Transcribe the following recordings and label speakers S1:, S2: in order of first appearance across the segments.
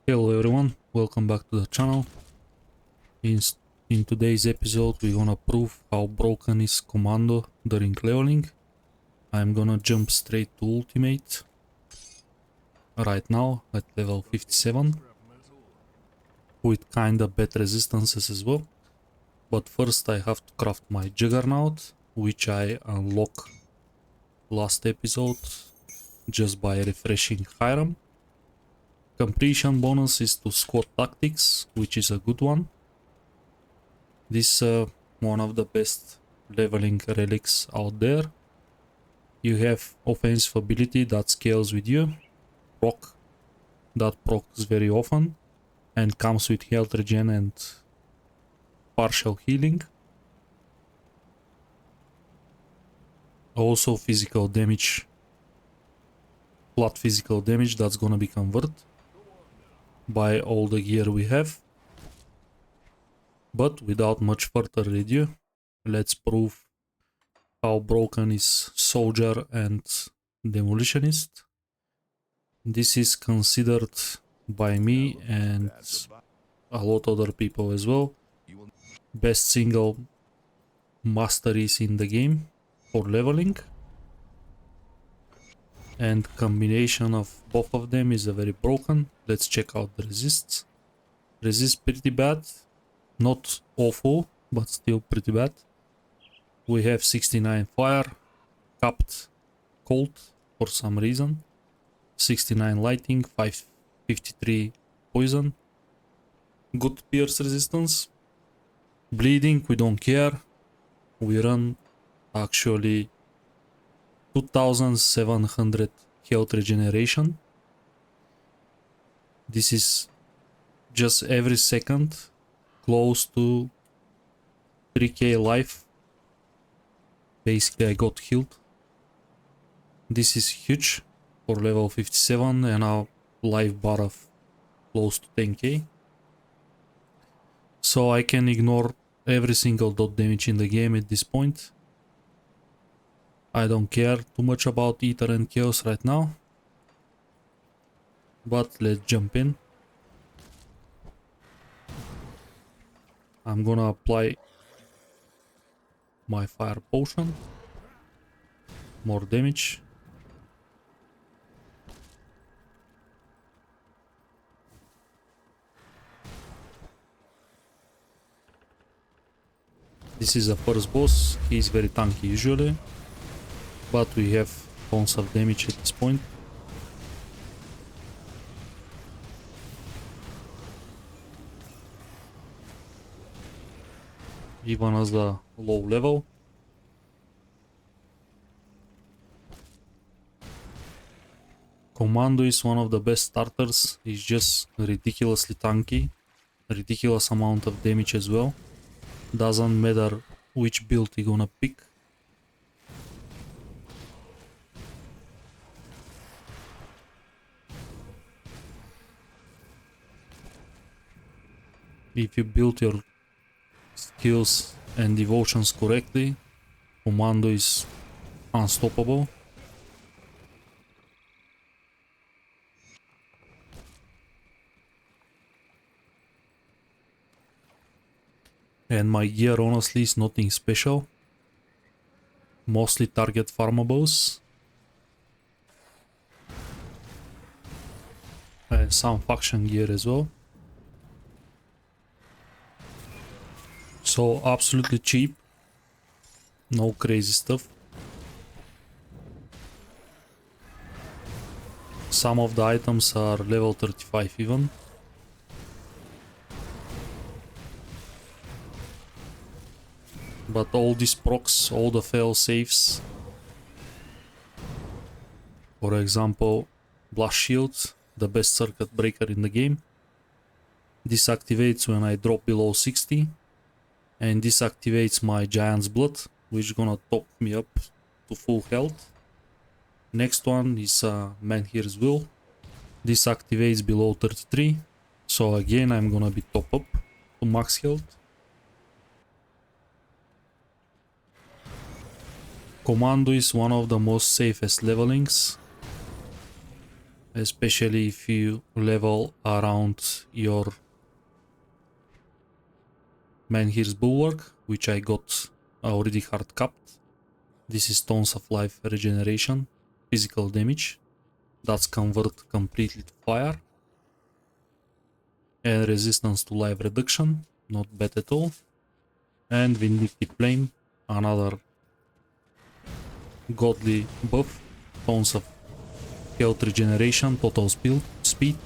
S1: Hello everyone, welcome back to the channel. In today's episode we're gonna prove how broken is Commando during leveling. I'm gonna jump straight to Ultimate right now at level 57 with kinda bad resistances as well. But first I have to craft my Juggernaut, which I unlock last episode just by refreshing Hiram. Completion bonus is to squad tactics, which is a good one. This is one of the best leveling relics out there. You have offensive ability that scales with you, proc that procs very often and comes with health regen and partial healing. Also physical damage, flat physical damage that's gonna be converted by all the gear we have. But without much further ado, let's prove how broken is Soldier and Demolitionist. This is considered by me and a lot other people as well best single masteries in the game for leveling, and combination of both of them is a very broken. Let's check out the resists. Resist pretty bad, not awful, but still pretty bad. We have 69 fire, capped cold for some reason, 69 lighting, 553 poison, good pierce resistance. Bleeding, we don't care. We run actually 2700 health regeneration. This is just every second close to 3k life. Basically I got healed. This is huge for level 57 and a life bar of close to 10k. So I can ignore every single dot damage in the game at this point. I don't care too much about Ether and Chaos right now. But let's jump in. I'm gonna apply my fire potion. More damage. This is the first boss. He's very tanky usually, but we have tons of damage at this point. Even as the low level. Commando is one of the best starters. He's just ridiculously tanky, ridiculous amount of damage as well. Doesn't matter which build you're gonna pick. If you build your skills and devotions correctly, Commando is unstoppable. And my gear honestly is nothing special. Mostly target farmables. And some faction gear as well. So absolutely cheap. No crazy stuff. Some of the items are level 35 even. But all these procs, all the fail safes. For example, Blast Shield, the best circuit breaker in the game. This activates when I drop below 60. And this activates my Giant's Blood, which is gonna top me up to full health. Next one is Menhir's Will. This activates below 33. So again I'm gonna be top up to max health. Commando is one of the most safest levelings. especially if you level around your Menhir's Bulwark, which I got already hard capped. This is tons of life regeneration, physical damage, that's convert completely to fire, and resistance to life reduction, not bad at all. And Vindictive Flame, another godly buff, tons of health regeneration, total speed.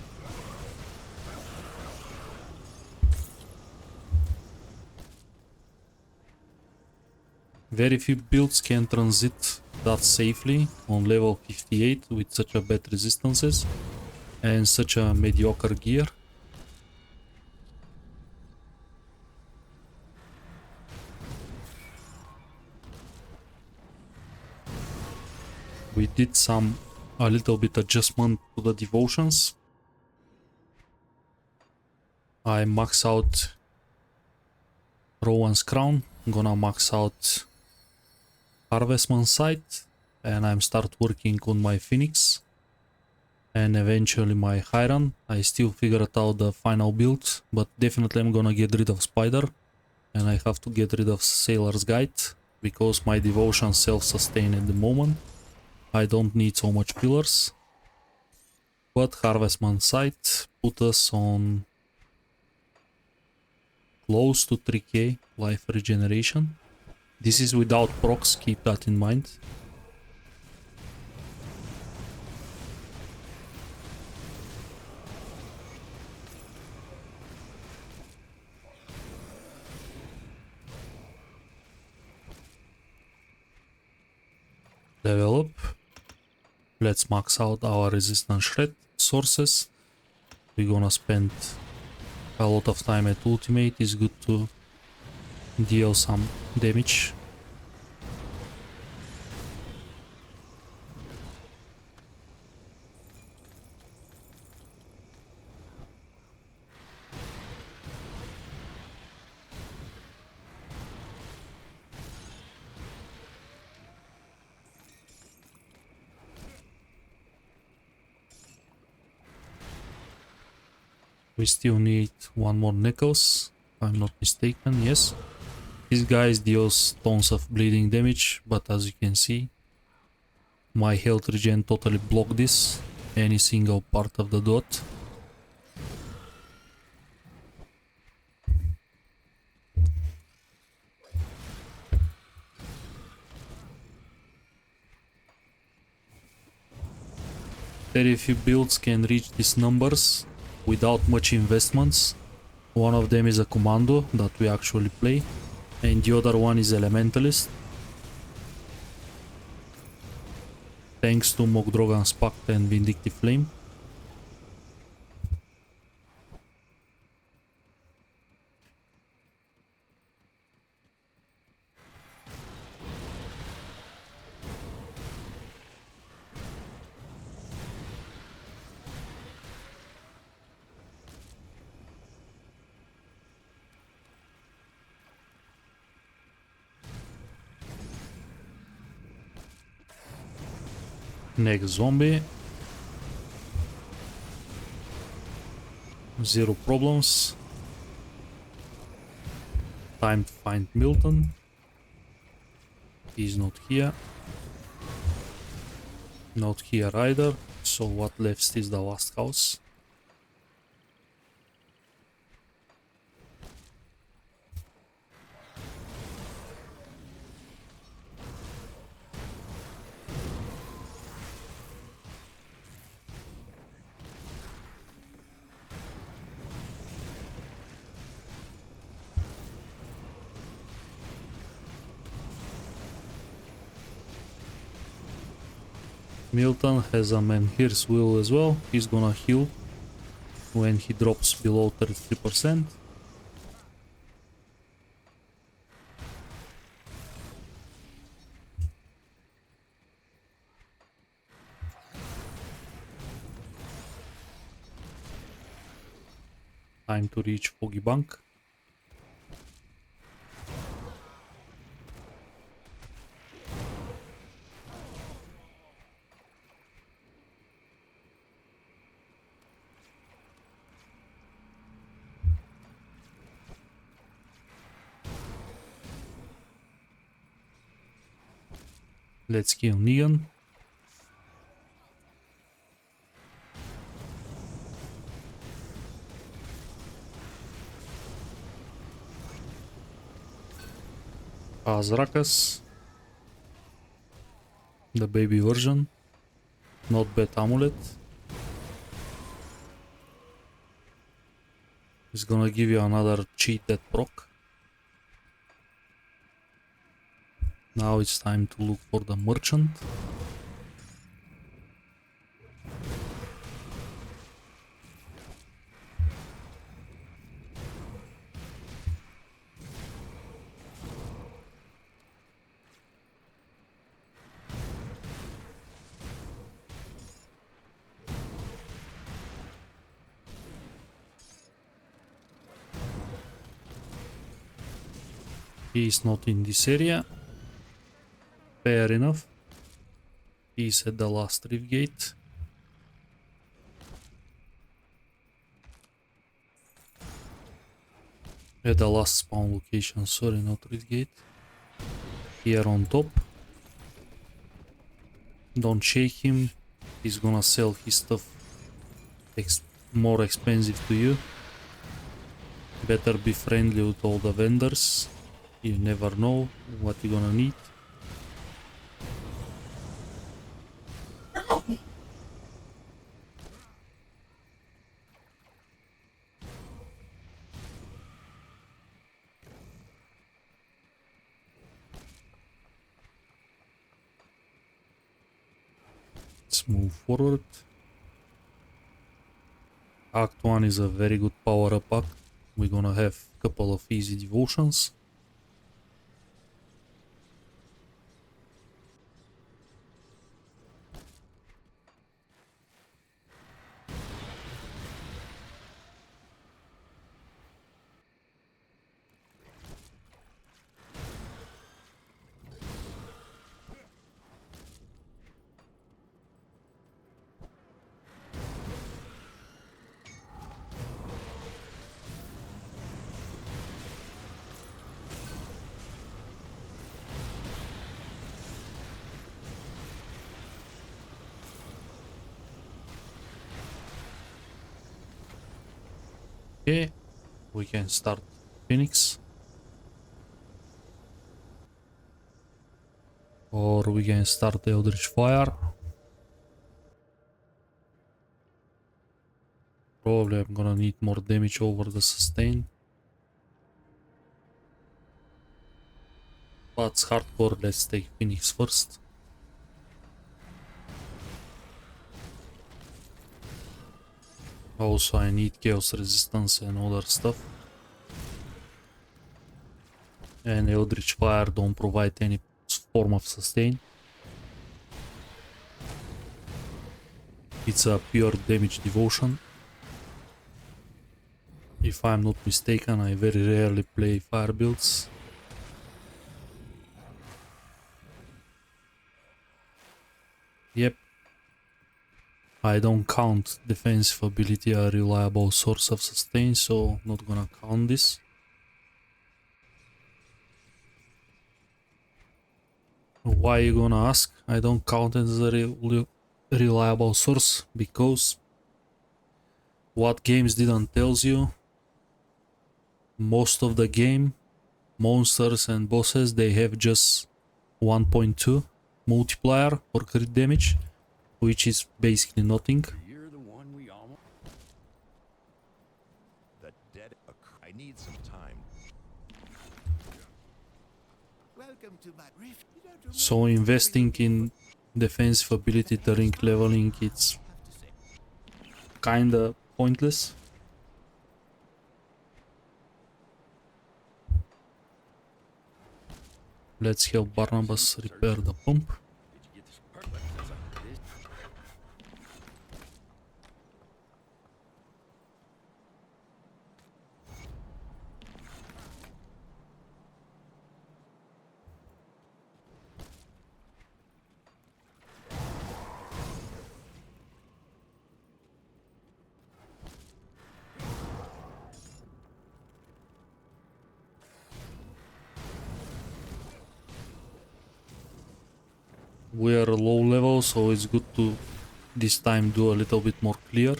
S1: Very few builds can transit that safely on level 58 with such a bad resistances and such a mediocre gear. We did a little bit adjustment to the devotions. I max out Rowan's Crown, I'm gonna max out Harvestman Sight, and I'm start working on my Phoenix and eventually my Hiron. I still figured out the final build, but definitely I'm gonna get rid of Spider and I have to get rid of Sailor's Guide because my devotion self-sustain at the moment. I don't need so much pillars, but Harvestman Sight put us on close to 3k life regeneration. This is without procs, keep that in mind. Level up. Let's max out our resistance shred sources. We're gonna spend a lot of time at Ultimate, it's good to deal some damage. We still need one more Nichols, if I'm not mistaken, yes. This guy deals tons of bleeding damage, but as you can see, my health regen totally blocked this, any single part of the dot. Very few builds can reach these numbers without much investments. One of them is a Commando that we actually play, and the other one is Elementalist. Thanks to Mogdrogan's Pact and Vindictive Flame. Next zombie. Zero problems. Time to find Milton. He's not here. Not here either. So what left is the last house. Milton has a Menhir's Will as well. He's gonna heal when he drops below 33%. Time to reach Foggy Bank. Let's kill Negan. Azrakas. The baby version. Not bad amulet. It's gonna give you another cheat that proc. Now it's time to look for the merchant. He is not in this area. Fair enough. He is at the last rift gate. At the last spawn location, sorry, not rift gate. Here on top. Don't shake him. He's gonna sell his stuff more expensive to you. Better be friendly with all the vendors. You never know what you're gonna need. Let's move forward. Act 1 is a very good power up act. We're gonna have a couple of easy devotions. Okay, we can start Phoenix. Or we can start Eldritch Fire. Probably I'm gonna need more damage over the sustain. But it's hardcore, let's take Phoenix first. Also I need chaos resistance and other stuff. And Eldritch Fire don't provide any form of sustain. It's a pure damage devotion. If I'm not mistaken, I very rarely play fire builds. Yep. I don't count defensive ability a reliable source of sustain, so not gonna count this. Why you gonna ask? I don't count it as a reliable source because what games didn't tells you, most of the game, monsters and bosses, they have just 1.2 multiplier for crit damage, which is basically nothing. So investing in defensive ability during leveling, it's kinda pointless. Let's help Barnabas repair the pump. We are low level, so it's good to this time do a little bit more clear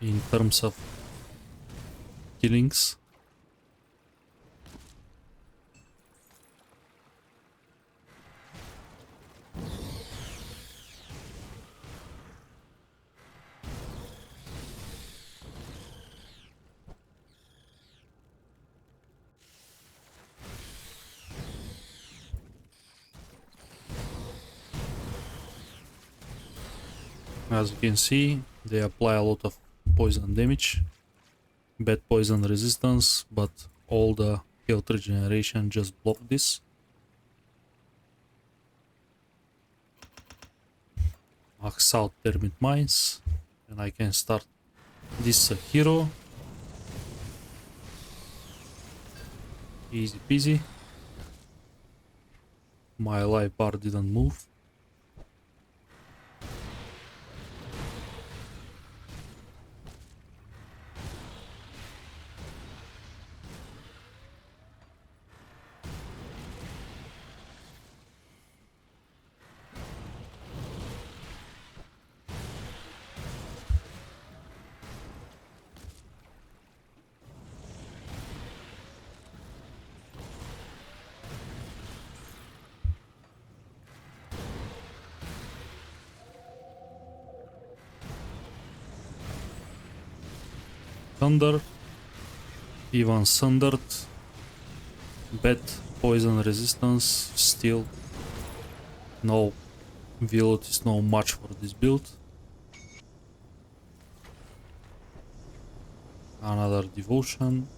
S1: in terms of killings. As you can see, they apply a lot of poison damage, bad poison resistance, but all the health regeneration just block this. Max out termite mines, and I can start this hero. Easy peasy. My life bar didn't move. Thunder, even sundered, bad poison resistance, still no build is no match for this build. Another devotion,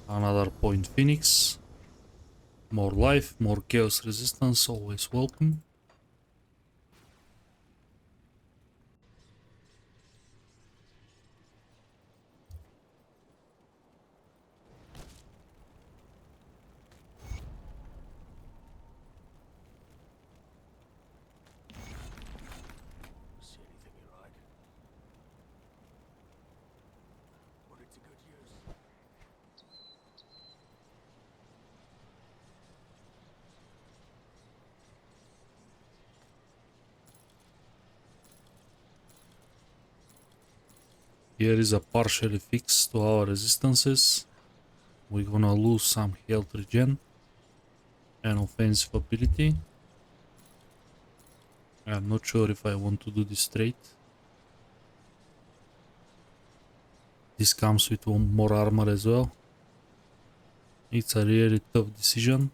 S1: another point phoenix, more life, more chaos resistance, always welcome. Here is a partially fix to our resistances. We're gonna lose some health regen and offensive ability. I'm not sure if I want to do this straight. This comes with more armor as well. It's a really tough decision.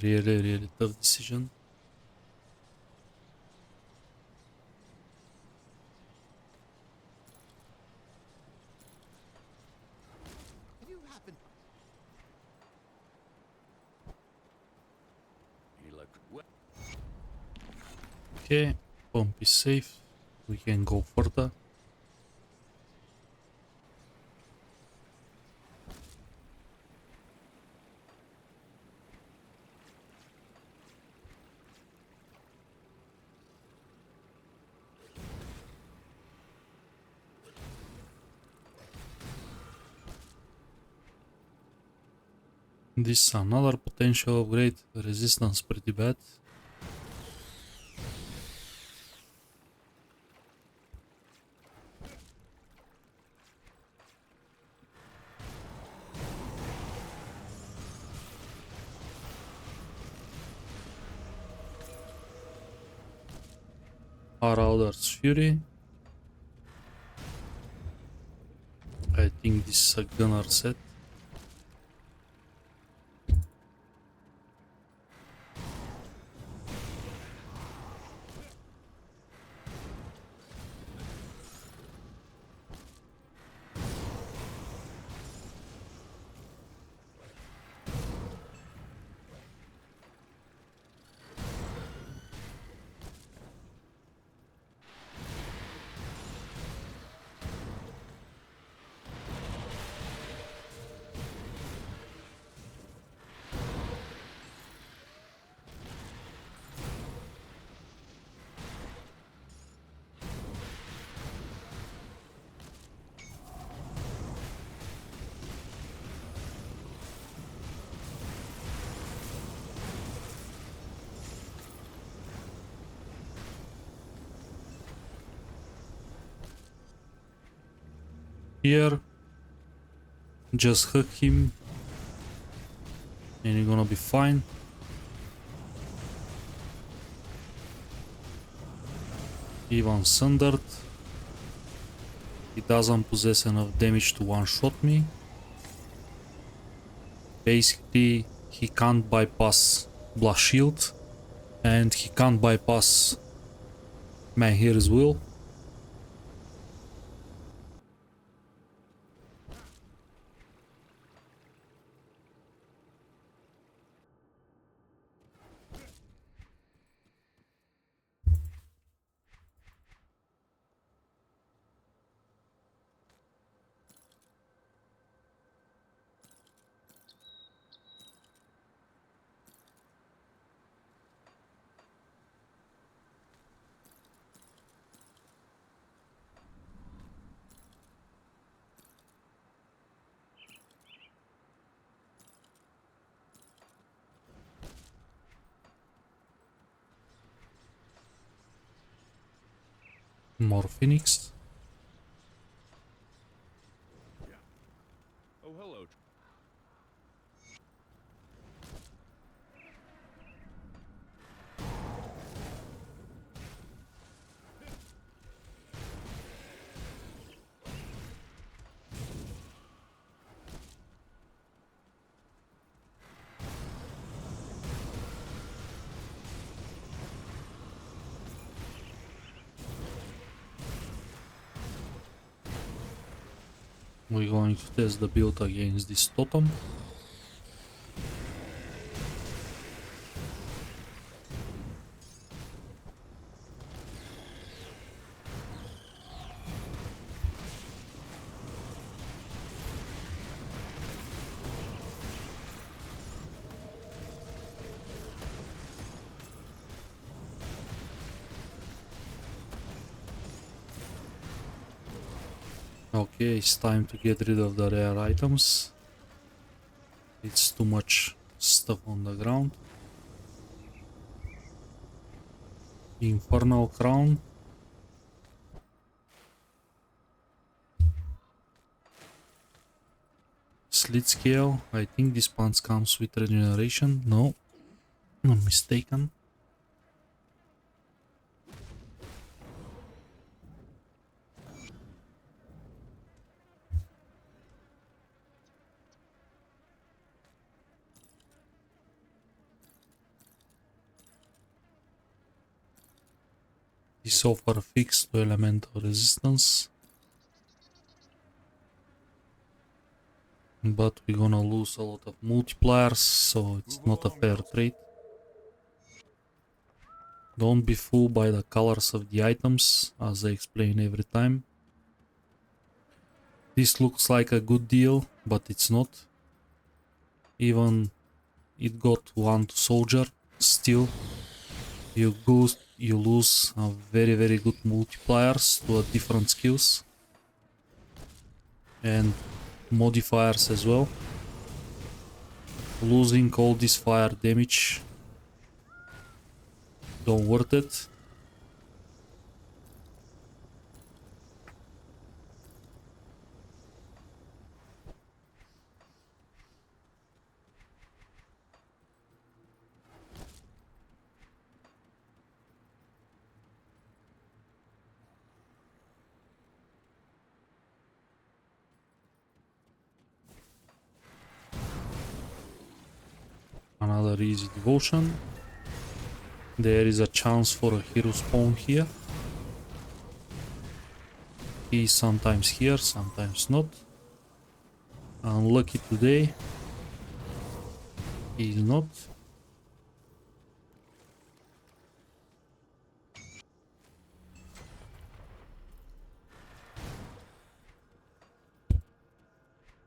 S1: Really tough decision. Okay, pump is safe. We can go further. This is another potential upgrade. Resistance pretty bad. Marauder's Fury. I think this is a gunner set. here. Just hug him and you're gonna be fine. Even sundered. He doesn't possess enough damage to one-shot me. Basically, he can't bypass Blast Shield and he can't bypass Mahir's Will. More Phoenix.
S2: Oh, hello.
S1: We're going to test the build against this totem. Okay, it's time to get rid of the rare items. It's too much stuff on the ground. Infernal Crown. Slit Scale. I think this pants comes with regeneration. No, I'm mistaken. This offer fixed to elemental resistance. But we're gonna lose a lot of multipliers, so it's not a fair trade. Don't be fooled by the colors of the items, as I explain every time. This looks like a good deal, but it's not. Even it got one to soldier, still you lose a very good multipliers to a different skills and modifiers as well. Losing all this fire damage don't worth it. Another easy devotion. There is a chance for a hero spawn here. He's sometimes here, sometimes not. Unlucky today. He's not.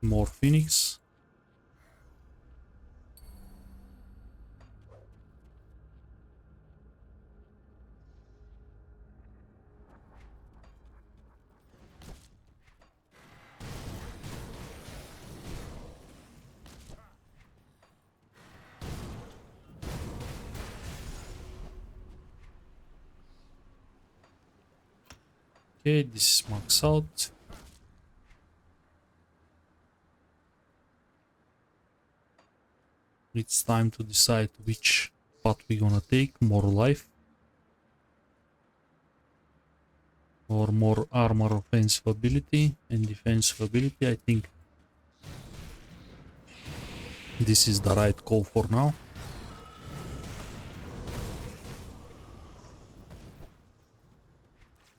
S1: More Phoenix. Okay, this is max out. It's time to decide which path we're gonna take, more life or more armor offensive ability and defensive ability. I think this is the right call for now.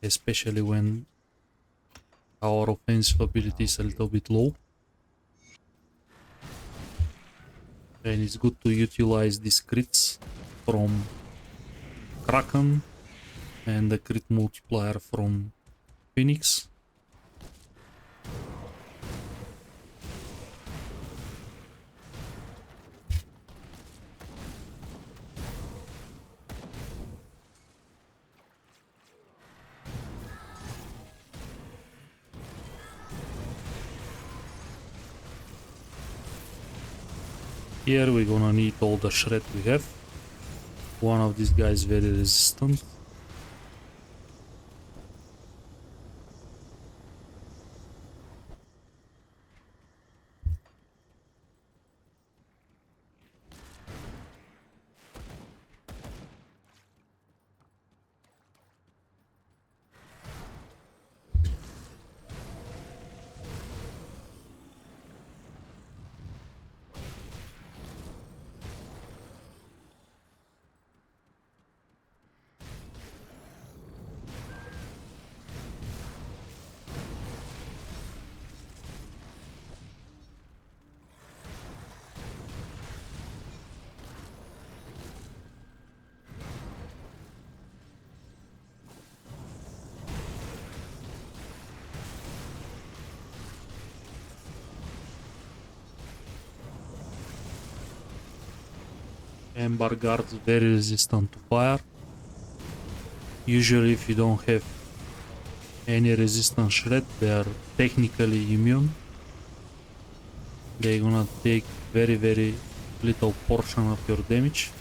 S1: Especially when our offensive ability is a little bit low. And it's good to utilize these crits from Kraken and the crit multiplier from Phoenix. Here we're gonna need all the shred we have. One of these guys very resistant. Ember guards very resistant to fire. Usually if you don't have any resistance shred, they are technically immune. They're gonna take very little portion of your damage.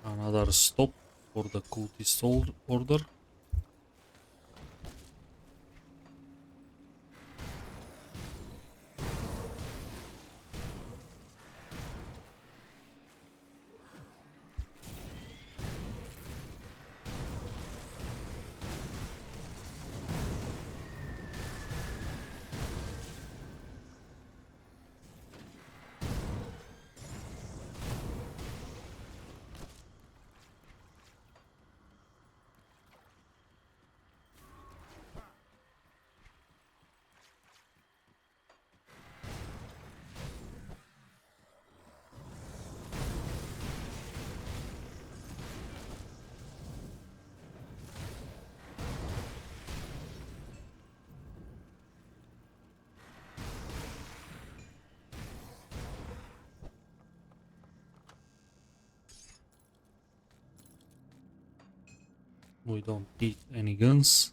S1: Another stop for the cultist order. We don't need any guns.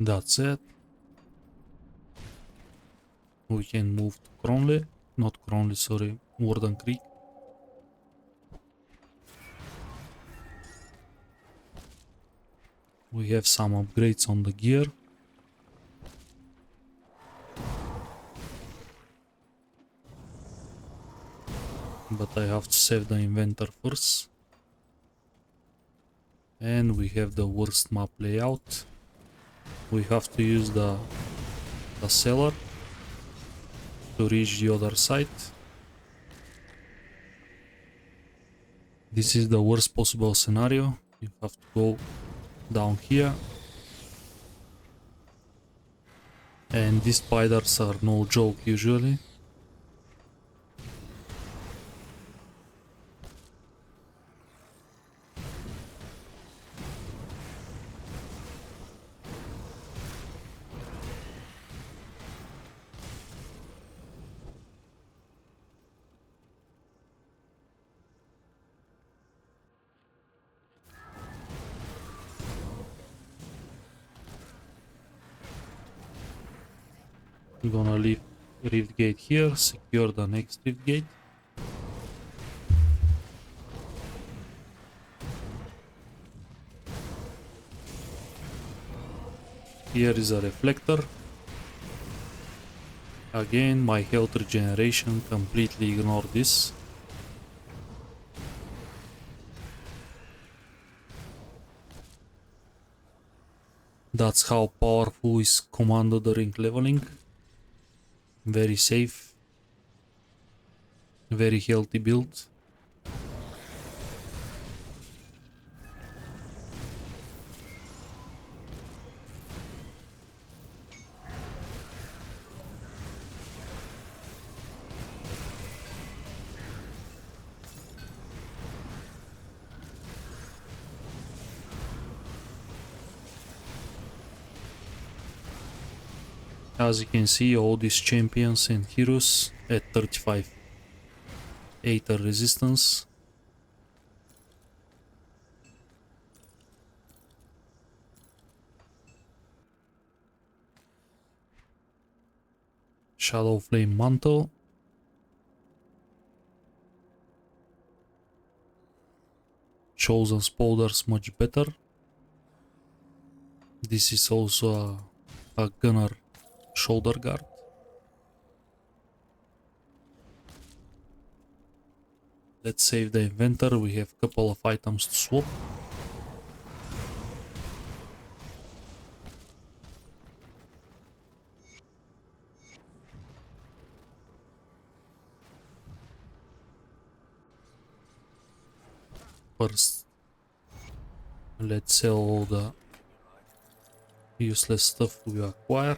S1: That's it. We can move to Cronley. Not Cronley, sorry, Warden Creek. We have some upgrades on the gear. But I have to save the inventor first. And we have the worst map layout. We have to use the cellar to reach the other side. This is the worst possible scenario. You have to go down here. And these spiders are no joke usually. We're gonna leave rift gate here, secure the next rift gate. Here is a reflector. Again, my health regeneration completely ignored this. That's how powerful is Commando during leveling. Very safe. Very healthy build. As you can see, all these champions and heroes at 35 Aether resistance. Shadow Flame Mantle. Chosen Spolders much better. This is also a gunner shoulder guard. Let's save the inventory, we have a couple of items to swap. First, let's sell all the useless stuff we acquire.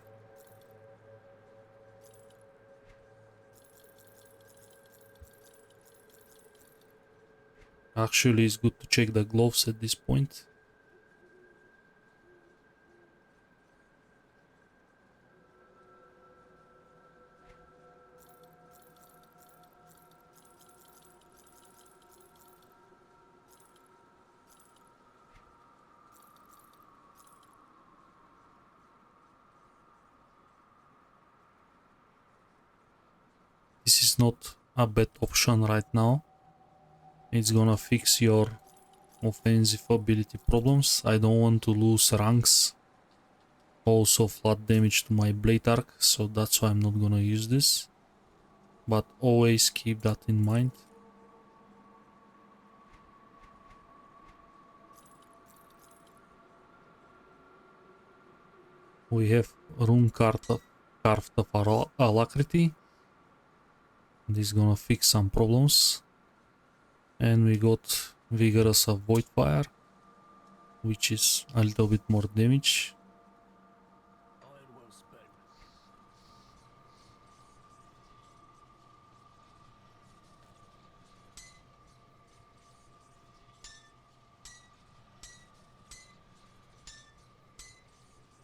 S1: Actually, it's good to check the gloves at this point. This is not a bad option right now. It's gonna fix your offensive ability problems. I don't want to lose ranks. Also flat damage to my blade arc, so that's why I'm not gonna use this. But always keep that in mind. We have rune carved of alacrity. This is gonna fix some problems. And we got Vigorous of Voidfire, which is a little bit more damage.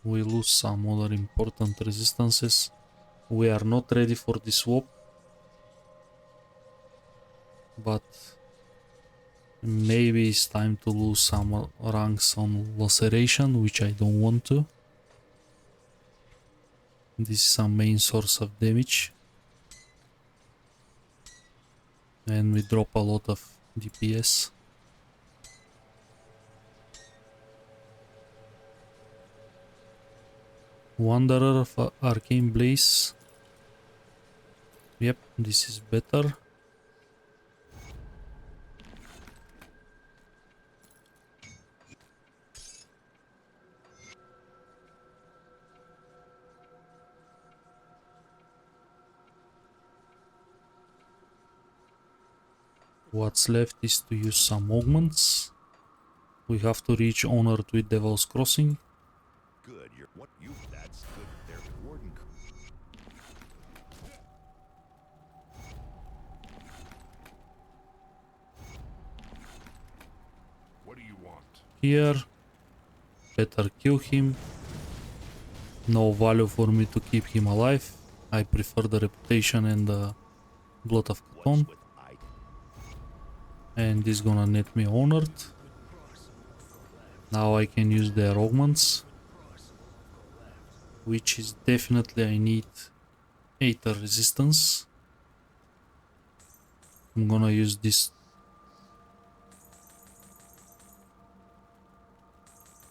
S1: We lose some other important resistances. We are not ready for this swap, but maybe it's time to lose some ranks on laceration, which I don't want to. This is a main source of damage. And we drop a lot of DPS. Wanderer of Arcane Blaze. Yep, this is better. What's left is to use some augments. We have to reach Honored with Devil's Crossing.
S2: Good, that's good. There's warden. What do you want?
S1: Here, better kill him. No value for me to keep him alive. I prefer the reputation and the Blood of Cthon. And this is gonna net me Honored. Now I can use their augments, which is definitely I need Aether resistance. I'm gonna use this.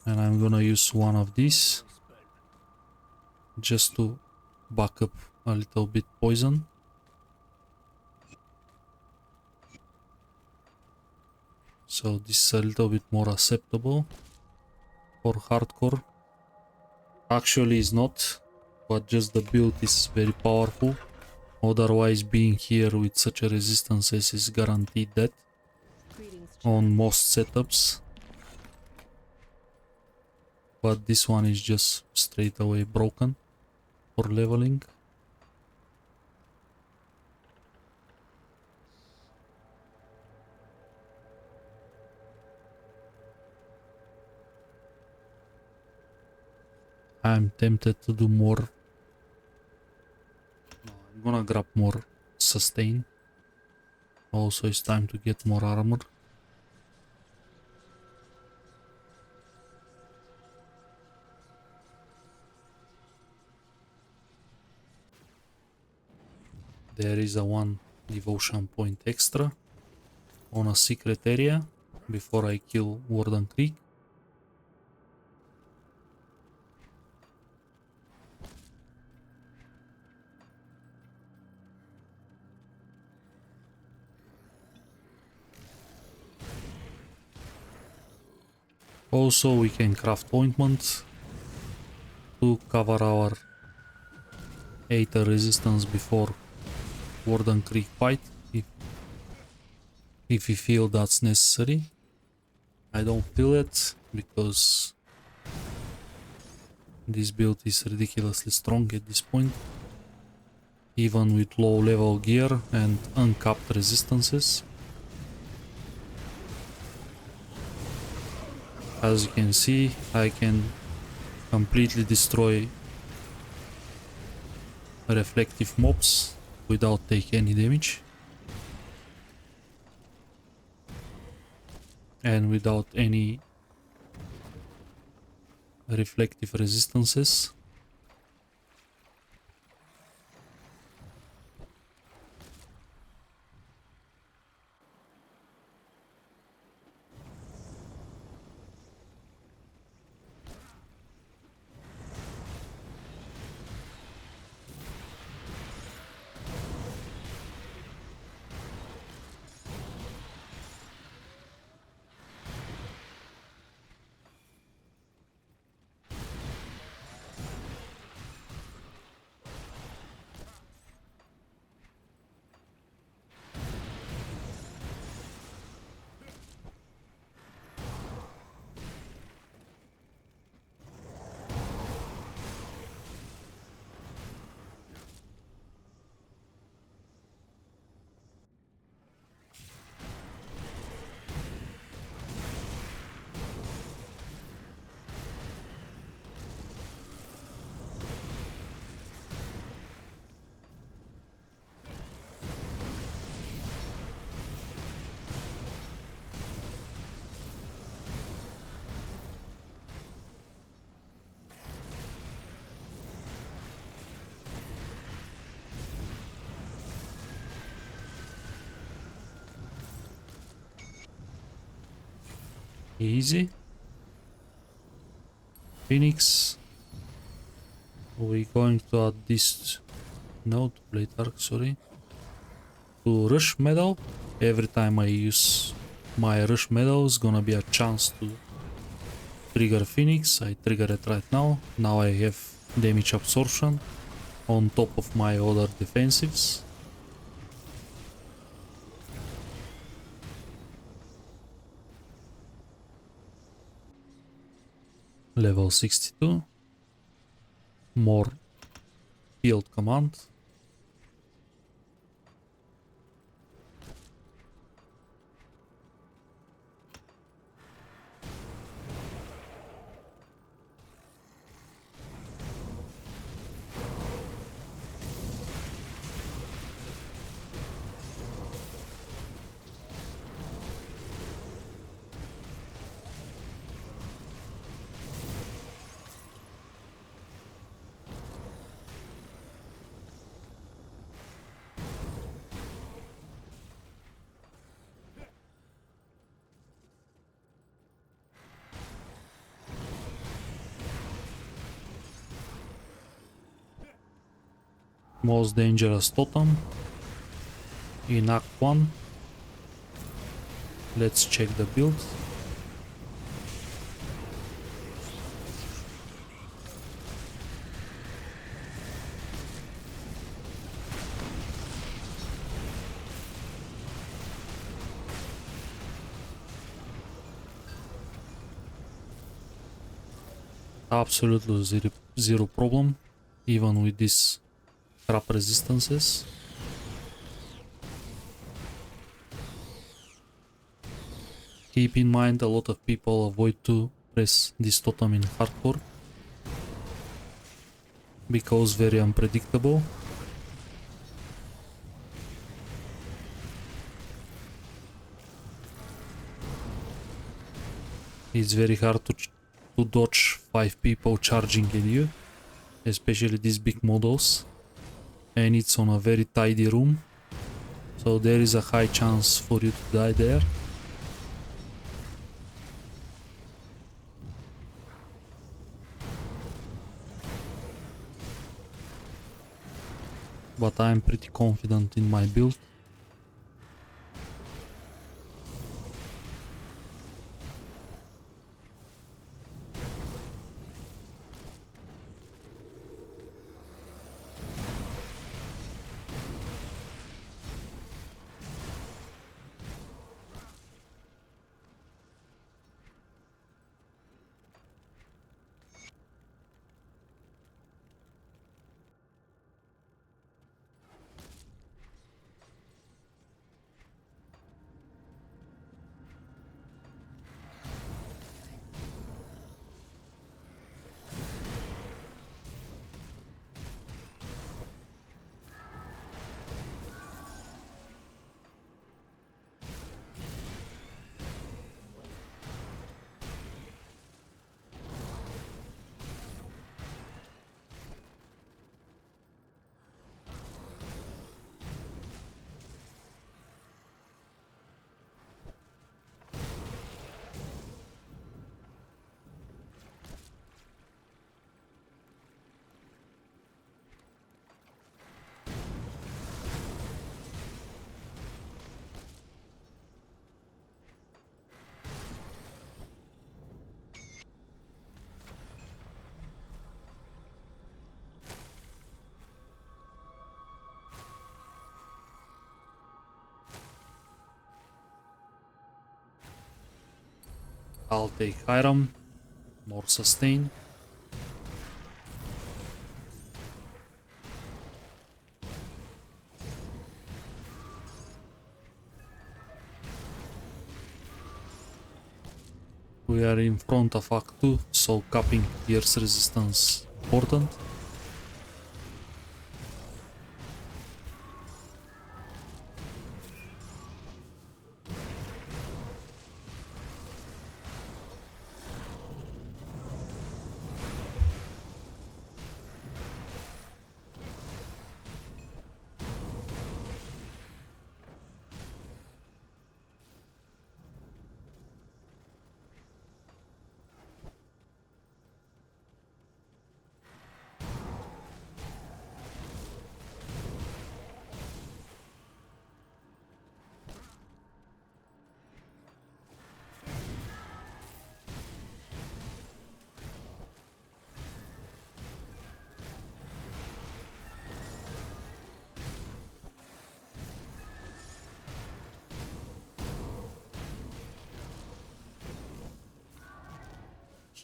S1: And I'm gonna use one of these just to back up a little bit poison. So this is a little bit more acceptable for hardcore. Actually is not, but just the build is very powerful. Otherwise being here with such a resistances is guaranteed death on most setups. But this one is just straight away broken for leveling. I'm tempted to do more. No, I'm gonna grab more sustain. Also it's time to get more armor. There is a one devotion point extra on a secret area before I kill Warden Creek. Also we can craft ointment to cover our Aether resistance before Warden Creek fight if we feel that's necessary. I don't feel it because this build is ridiculously strong at this point, even with low level gear and uncapped resistances. As you can see, I can completely destroy reflective mobs without taking any damage and without any reflective resistances. Easy. Phoenix. We're going to add this node, blade arc, sorry, to rush medal. Every time I use my rush medal is gonna be a chance to trigger Phoenix. I trigger it right now. Now I have damage absorption on top of my other defensives. Level 62. More field command. Most dangerous totem in Act 1. Let's check the build. Absolutely zero problem, even with these crap resistances. Keep in mind, a lot of people avoid to press this totem in hardcore because very unpredictable. It's very hard to dodge 5 people charging at you, especially these big models, and it's on a very tidy room, so there is a high chance for you to die there. But I'm pretty confident in my build. I'll take Hiram, more sustain. We are in front of Act 2, so capping pierce resistance important.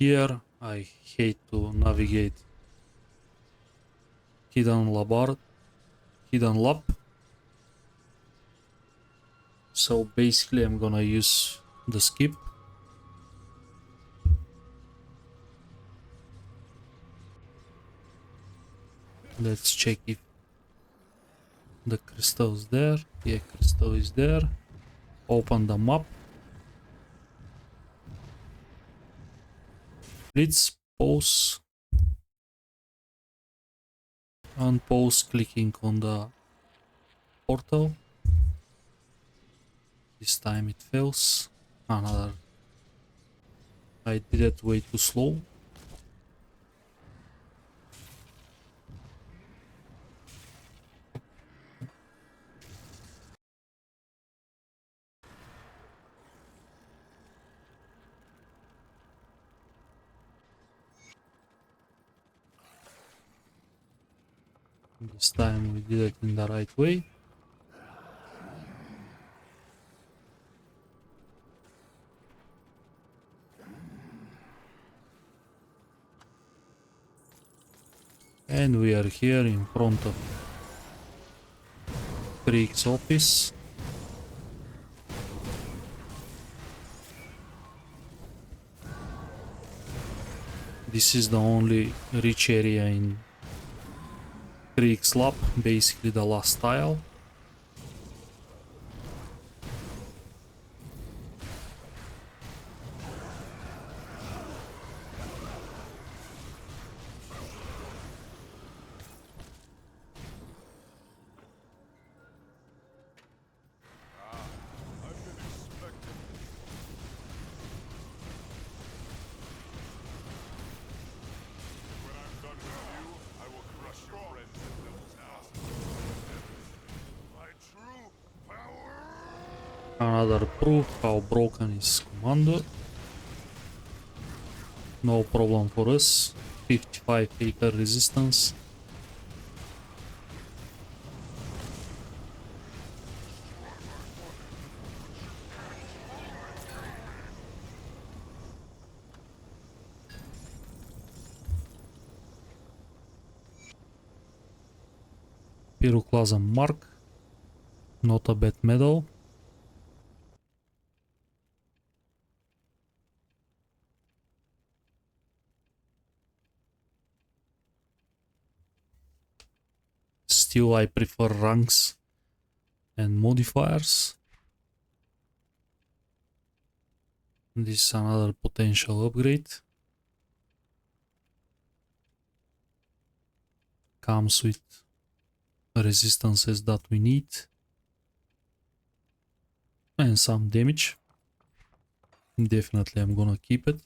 S1: Here I hate to navigate hidden lab. So basically I'm gonna use the skip. Let's check if the crystal is there. Yeah, crystal is there. Open the map. Let's pause. Unpause clicking on the portal. This time it fails. Another. I did it way too slow. This time we did it in the right way. And we are here in front of Creek's office. This is the only rich area in Creek's lab, basically the last tile. Another proof how broken is Commando. No problem for us. 55 acre resistance. Pyroclasm mark. Not a bad medal. Still, I prefer ranks and modifiers. This is another potential upgrade. Comes with resistances that we need. And some damage. Definitely I'm gonna keep it.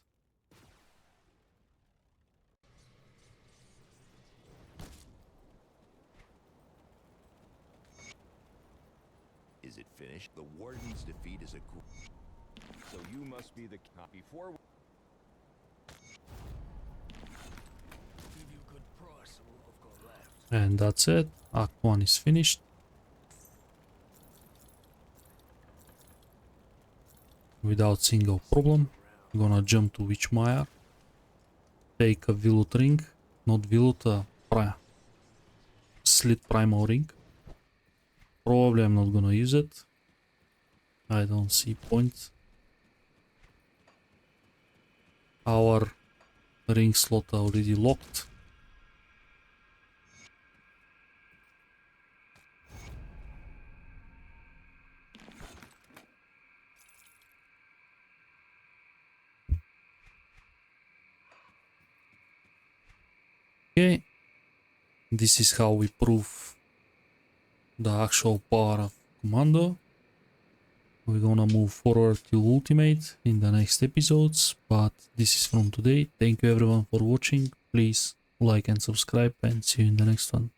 S2: Is it finished? The warden's defeat is a so you must be the not before
S3: Give you good price, so I've got left.
S1: And that's it. Act 1 is finished. Without single problem. I'm gonna jump to Witchmire. Take a Vilut ring. Not Vilut, Slit Primal ring. Probably I'm not gonna use it. I don't see point. Our ring slot already locked. Okay, this is how we prove the actual power of Commando. We're gonna move forward to Ultimate in the next episodes, but this is from today. Thank you everyone for watching. Please like and subscribe, and see you in the next one.